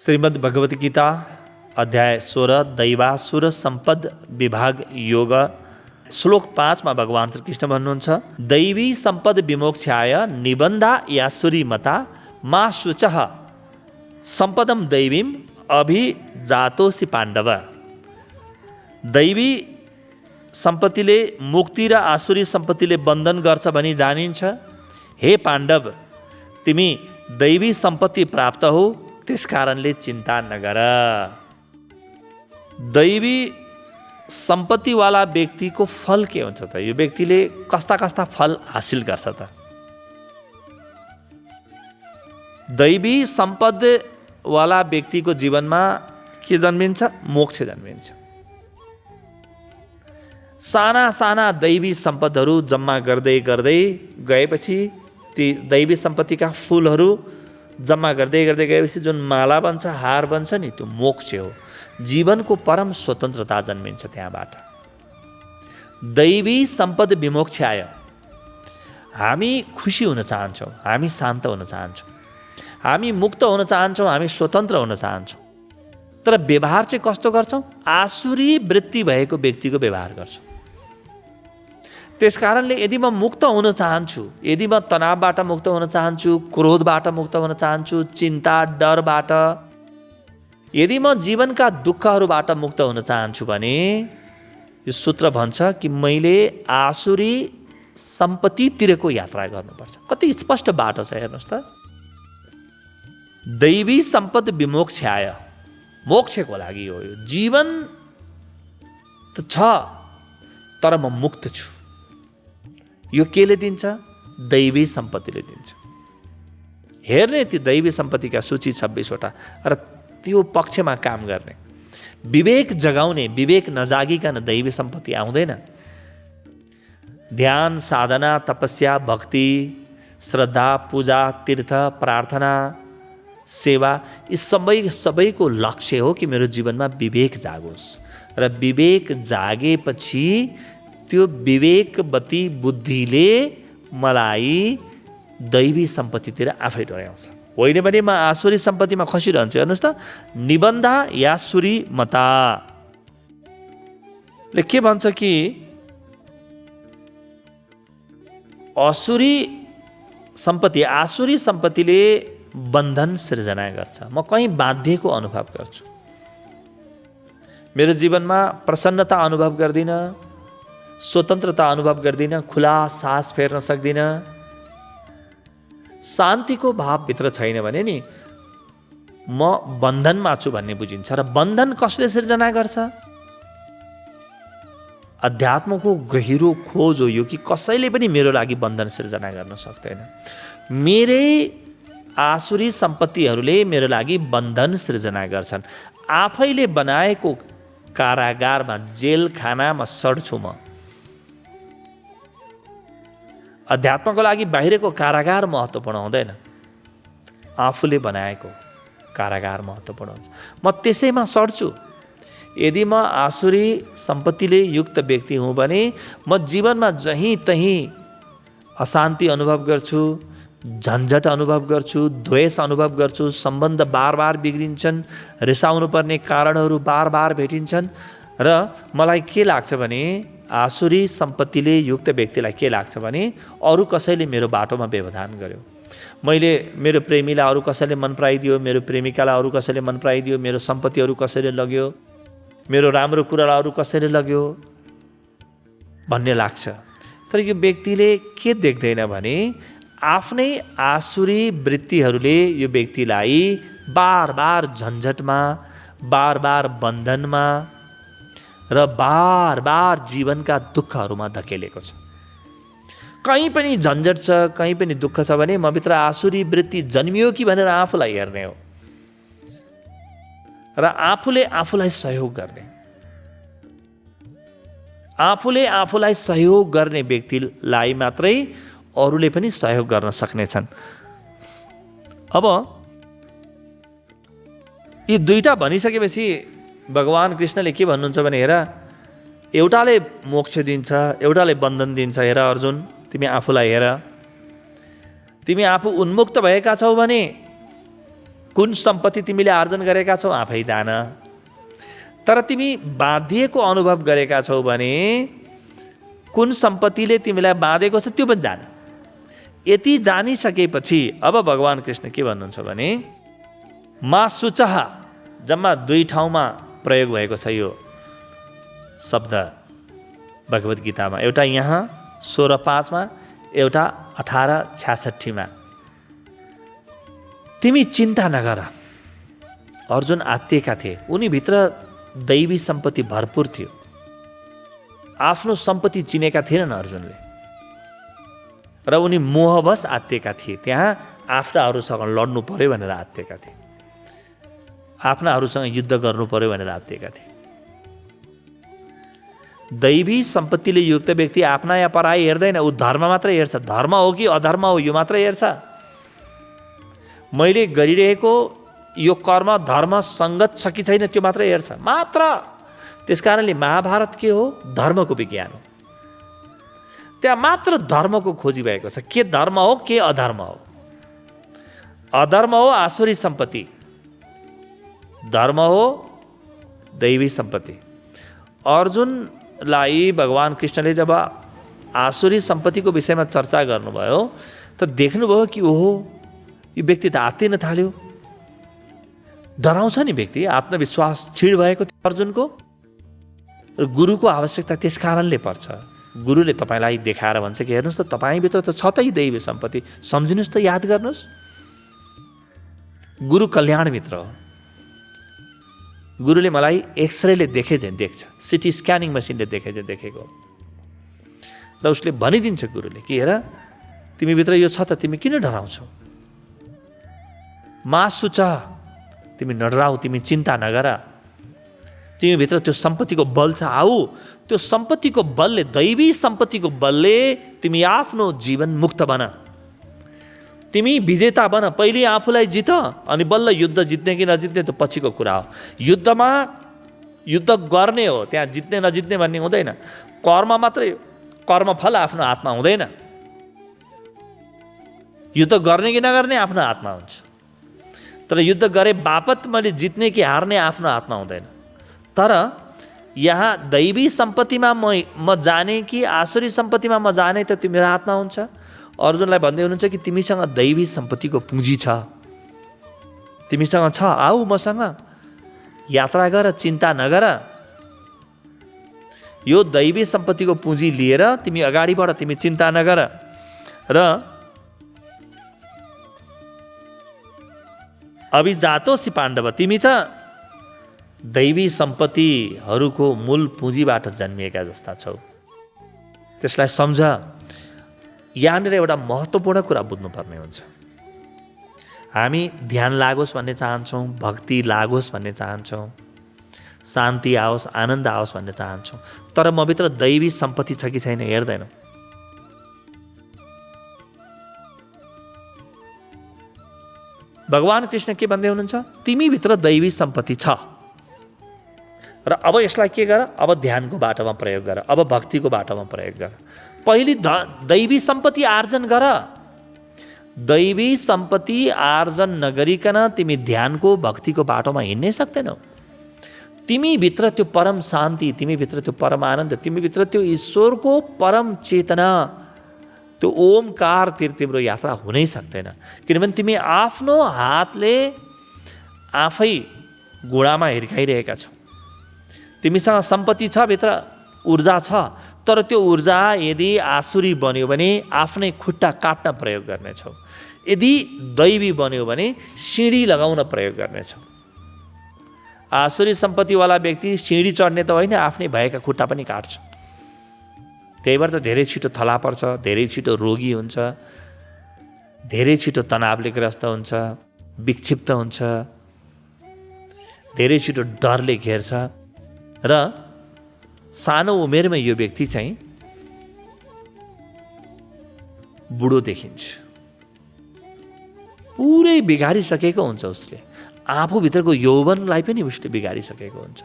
श्रीमद् भगवत गीता अध्याय 16 दैवासुर सम्पद विभाग योग श्लोक 5 मा भगवान श्री कृष्ण भन्नुहुन्छ, दैवी सम्पद विमोक्षाय निबन्धा यासुरी मता मा शुचः सम्पदम दैवीम अभिजातोसि पाण्डव। दैवी सम्पत्तिले मुक्ति र आसुरी सम्पत्तिले बन्धन गर्छ भनी जानिन्छ। हे पाण्डव, तिमी दैवी सम्पत्ति प्राप्त हो, त्यसकारणले चिन्ता नगर। दैवी सम्पत्तिवाला व्यक्तिको फल के हुन्छ त? यो व्यक्तिले कस्ता कस्ता फल हासिल गर्छ त? दैवी सम्पदवाला व्यक्तिको जीवनमा के जन्मिन्छ? मोक्ष जन्मिन्छ। साना साना दैवी सम्पदहरू जम्मा गर्दै गर्दै गएपछि ती दैवी सम्पत्तिका फूलहरू जम्मा गर्दै गर्दै गएपछि जुन माला बन्छ, हार बन्छ नि, त्यो मोक्ष हो। जीवनको परम स्वतन्त्रता जन्मिन्छ त्यहाँबाट। दैवी सम्पद विमोक्षाय हामी खुसी हुन चाहन्छौँ, हामी शान्त हुन चाहन्छौँ, हामी मुक्त हुन चाहन्छौँ, हामी स्वतन्त्र हुन चाहन्छौँ। तर व्यवहार चाहिँ कस्तो गर्छौँ? आसुरी वृत्ति भएको व्यक्तिको व्यवहार गर्छौँ। त्यसकारणले यदि म मुक्त हुन चाहन्छु, यदि म तनावबाट मुक्त हुन चाहन्छु, क्रोधबाट मुक्त हुन चाहन्छु, चिन्ता डरबाट, यदि म जीवनका दुःखहरूबाट मुक्त हुन चाहन्छु भने यो सूत्र भन्छ कि मैले आसुरी सम्पत्तितिरको यात्रा गर्नुपर्छ। कति स्पष्ट बाटो छ हेर्नुहोस् त। दैवी सम्पद विमोक्षाय, मोक्षको लागि हो। यो जीवन त छ तर म मुक्त छु। यो केले दिन्छ? दैवी सम्पत्तिले दिन्छ। हेर्ने ती दैवी सम्पत्तिका सूची 26 वटा र त्यो पक्षमा काम गर्ने, विवेक जगाउने, विवेक नजागिकन दैवी सम्पत्ति आउँदैन। ध्यान, साधना, तपस्या, भक्ति, श्रद्धा, पूजा, तीर्थ, प्रार्थना, सेवा, यी सबैको लक्ष्य हो कि मेरो जीवनमा विवेक जागोस्। र विवेक जागेपछि त्यो विवेकवती बुद्धिले मलाई दैवी सम्पत्तितिर आफै डोर्याउँछ। होइन भने म आसुरी सम्पत्तिमा खसिरहन्छु। हेर्नुहोस् त, निबन्धा यासुरी मता ले के भन्छ कि आसुरी सम्पत्तिले बन्धन सृजना गर्छ। म कहीँ बाध्यको अनुभव गर्छु। मेरो जीवनमा प्रसन्नता अनुभव गर्दिनँ, स्वतन्त्रता अनुभव गर्दिनँ, खुला सास फेर्न सक्दिनँ। शान्तिको भावभित्र छैन भने नि म बन्धनमा छु भन्ने बुझिन्छ। र बन्धन कसले सृजना गर्छ? अध्यात्मको गहिरो खोज हो यो कि कसैले पनि मेरो लागि बन्धन सृजना गर्न सक्दैन। मेरै आसुरी सम्पत्तिहरूले मेरो लागि बन्धन सृजना गर्छन्। आफैले बनाएको कारागारमा, जेल खानामा सड्छु म। अध्यात्मको लागि बाहिरको कारागार महत्त्वपूर्ण हुँदैन, आफूले बनाएको कारागार महत्त्वपूर्ण हुन्छ। म त्यसैमा सड्छु। यदि म आसुरी सम्पत्तिले युक्त व्यक्ति हुँ भने म जीवनमा जहीँ तहीँ अशान्ति अनुभव गर्छु, झन्झट अनुभव गर्छु, द्वेष अनुभव गर्छु, सम्बन्ध बार बार बिग्रिन्छन्, रिसाउनु पर्ने कारणहरू बार बार भेटिन्छन्। र मलाई के लाग्छ भने आसुरी सम्पत्तिले युक्त व्यक्तिलाई के लाग्छ भने अरू कसैले मेरो बाटोमा व्यवधान गर्यो, मैले मेरो प्रेमीलाई अरू कसैले मन पराइदियो, मेरो प्रेमिकालाई अरू कसैले मन पराइदियो, मेरो सम्पत्तिहरू कसैले लग्यो, मेरो राम्रो कुरालाई अरू कसैले लग्यो भन्ने लाग्छ। तर यो व्यक्तिले के देख्दैन भने आफ्नै आसुरी वृत्तिहरूले यो व्यक्तिलाई बार बार झन्झटमा, बार बार बन्धनमा र बार बार जीवनका दुःखहरूमा धकेलेको छ। कहीँ पनि झन्झट छ, कहीँ पनि दुःख छ भने म भित्र आसुरी वृत्ति जन्मियो कि भनेर आफूलाई हेर्ने हो र आफूले आफूलाई सहयोग गर्ने। आफूले आफूलाई सहयोग गर्ने व्यक्तिलाई मात्रै अरूले पनि सहयोग गर्न सक्नेछन्। अब यी दुईटा भनिसकेपछि भगवान कृष्णले के भन्नुहुन्छ भने, हेर, एउटाले मोक्ष दिन्छ, एउटाले बन्धन दिन्छ। हेर अर्जुन, तिमी आफूलाई हेर। तिमी आफू उन्मुक्त भएका छौ भने कुन सम्पत्ति तिमीले आर्जन गरेका छौ आफै जान। तर तिमी बाँधिएको अनुभव गरेका छौ भने कुन सम्पत्तिले तिमीलाई बाँधेको छ त्यो पनि जान। यति जानिसकेपछि अब भगवान् कृष्ण के भन्नुहुन्छ भने मा शुचः, जम्मा 2 ठाउँमा प्रयोग भएको छ यो शब्द भगवत गीतामा। एउटा यहाँ 16:5 मा, एउटा 18:66 तिमी चिन्ता नगर। अर्जुन आत्तिएका थिए, उनीभित्र दैवी सम्पत्ति भरपूर थियो। आफ्नो सम्पत्ति चिनेका थिएनन् अर्जुनले र उनी मोहवश आत्तिएका थिए। त्यहाँ आफ्नाहरूसँग लड्नु पर्यो भनेर आत्तिएका थिए, आफ्नाहरूसँग युद्ध गर्नु पर्यो भनेर आत्तिएका थिए। दैवी सम्पत्तिले युक्त व्यक्ति आफ्ना या पराई हेर्दैन, ऊ धर्म मात्र हेर्छ। धर्म हो कि अधर्म हो यो मात्र हेर्छ। मैले गरिरहेको यो कर्म धर्म सङ्गत छ कि छैन त्यो मात्र हेर्छ मात्र। त्यसकारणले महाभारत के हो? धर्मको विज्ञान हो। त्यहाँ मात्र धर्मको खोजी भएको छ। के धर्म हो के अधर्म हो? अधर्म हो आसुरी सम्पत्ति, धर्म हो दैवी सम्पत्ति। अर्जुनलाई भगवान् कृष्णले जब आसुरी सम्पत्तिको विषयमा चर्चा गर्नुभयो त देख्नुभयो कि ओहो यो व्यक्ति त आत्तिन थाल्यो। डराउँछ नि व्यक्ति, आत्मविश्वास क्षीण भएको थियो अर्जुनको। र गुरुको आवश्यकता त्यस कारणले पर्छ। गुरुले तपाईँलाई देखाएर भन्छ कि हेर्नुहोस् त तपाईँभित्र त छ त दैवी सम्पत्ति, सम्झिनुहोस् त, याद गर्नुहोस्। गुरु कल्याण मित्र हो। गुरुले मलाई एक्सरेले देखे चाहिँ देख्छ, सिटी स्क्यानिङ मसिनले देखे चाहिँ देखेको र उसले भनिदिन्छ गुरुले कि हेर तिमीभित्र यो छ त, तिमी किन डराउँछौ? मा शुच, तिमी नडराऊ, तिमी चिन्ता नगर। तिमीभित्र त्यो सम्पत्तिको बल छ। आऊ त्यो सम्पत्तिको बलले, दैवी सम्पत्तिको बलले तिमी आफ्नो जीवन मुक्त बन, तिमी विजेता बन। पहिले आफूलाई जित अनि बल्ल युद्ध जित्ने कि नजित्ने त्यो पछिको कुरा हो। युद्धमा युद्ध गर्ने हो, त्यहाँ जित्ने नजित्ने भन्ने हुँदैन। कर्म मात्रै, कर्मफल आफ्नो हातमा हुँदैन। युद्ध गर्ने कि नगर्ने आफ्नो हातमा हुन्छ, तर युद्ध गरे बापत मैले जित्ने कि हार्ने आफ्नो हातमा हुँदैन। तर यहाँ दैवी सम्पत्तिमा म जाने कि आसुरी सम्पत्तिमा म जाने त त्यो मेरो हातमा हुन्छ। अर्जुनलाई भन्दै हुनुहुन्छ कि तिमीसँग दैवी सम्पत्तिको पुँजी छ, तिमीसँग छ, आऊ मसँग यात्रा गर, चिन्ता नगर। यो दैवी सम्पत्तिको पुँजी लिएर तिमी अगाडि बढ, तिमी चिन्ता नगर। र अभिजातोसी पाण्डव, तिमी त दैवी सम्पत्तिहरूको मूल पुँजीबाट जन्मिएका जस्ता छौ। त्यसलाई सम्झ। यहाँनिर एउटा महत्त्वपूर्ण कुरा बुझ्नुपर्ने हुन्छ। हामी ध्यान लागोस् भन्ने चाहन्छौँ, भक्ति लागोस् भन्ने चाहन्छौँ, शान्ति आओस्, आनन्द आओस् भन्ने चाहन्छौँ, तर मभित्र दैवी सम्पत्ति छ कि छैन हेर्दैनौँ। भगवान् कृष्ण के भन्दै हुनुहुन्छ? तिमीभित्र दैवी सम्पत्ति छ र अब यसलाई के गर? अब ध्यानको बाटोमा प्रयोग गर, अब भक्तिको बाटोमा प्रयोग गर। पहिले दैवी सम्पत्ति आर्जन गर। दैवी सम्पत्ति आर्जन नगरिकन तिमी ध्यानको भक्तिको बाटोमा हिँड्नै सक्दैनौ। तिमीभित्र त्यो परम शान्ति, तिमीभित्र त्यो परम आनन्द, तिमीभित्र त्यो ईश्वरको परम चेतना, त्यो ओमकारतिर तिम्रो यात्रा हुनै सक्दैन। किनभने तिमी आफ्नो हातले आफै घुँडामा हिर्काइरहेका छौ। तिमीसँग सम्पत्ति छ, भित्र ऊर्जा छ, तर त्यो ऊर्जा यदि आसुरी बन्यो भने आफ्नै खुट्टा काट्न प्रयोग गर्नेछौ। यदि दैवी बन्यो भने सिँढी लगाउन प्रयोग गर्नेछौ। आसुरी सम्पत्तिवाला व्यक्ति सिँढी चढ्ने त होइन, आफ्नै भएका खुट्टा पनि काट्छ। त्यही भएर त धेरै छिटो थला पर्छ, धेरै छिटो रोगी हुन्छ, धेरै छिटो तनावले ग्रस्त हुन्छ, विक्षिप्त हुन्छ, धेरै छिटो डरले घेर्छ र सानो उमेरमा यो व्यक्ति चाहिँ बुढो देखिन्छ। पुरै बिगारिसकेको हुन्छ उसले। आफूभित्रको यौवनलाई पनि उसले बिगारिसकेको हुन्छ।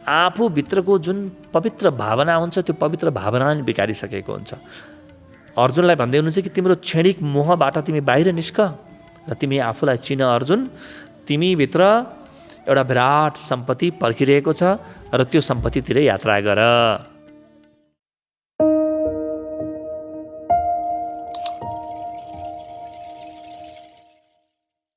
आफूभित्रको जुन पवित्र भावना हुन्छ त्यो पवित्र भावनाले बिगारिसकेको हुन्छ। अर्जुनलाई भन्दै हुनुहुन्छ कि तिम्रो क्षणिक मोहबाट तिमी बाहिर निस्क र तिमी आफूलाई चिन अर्जुन। तिमीभित्र एउटा विराट सम्पत्ति पर्खिरहेको छ र त्यो सम्पत्तितिर यात्रा गर।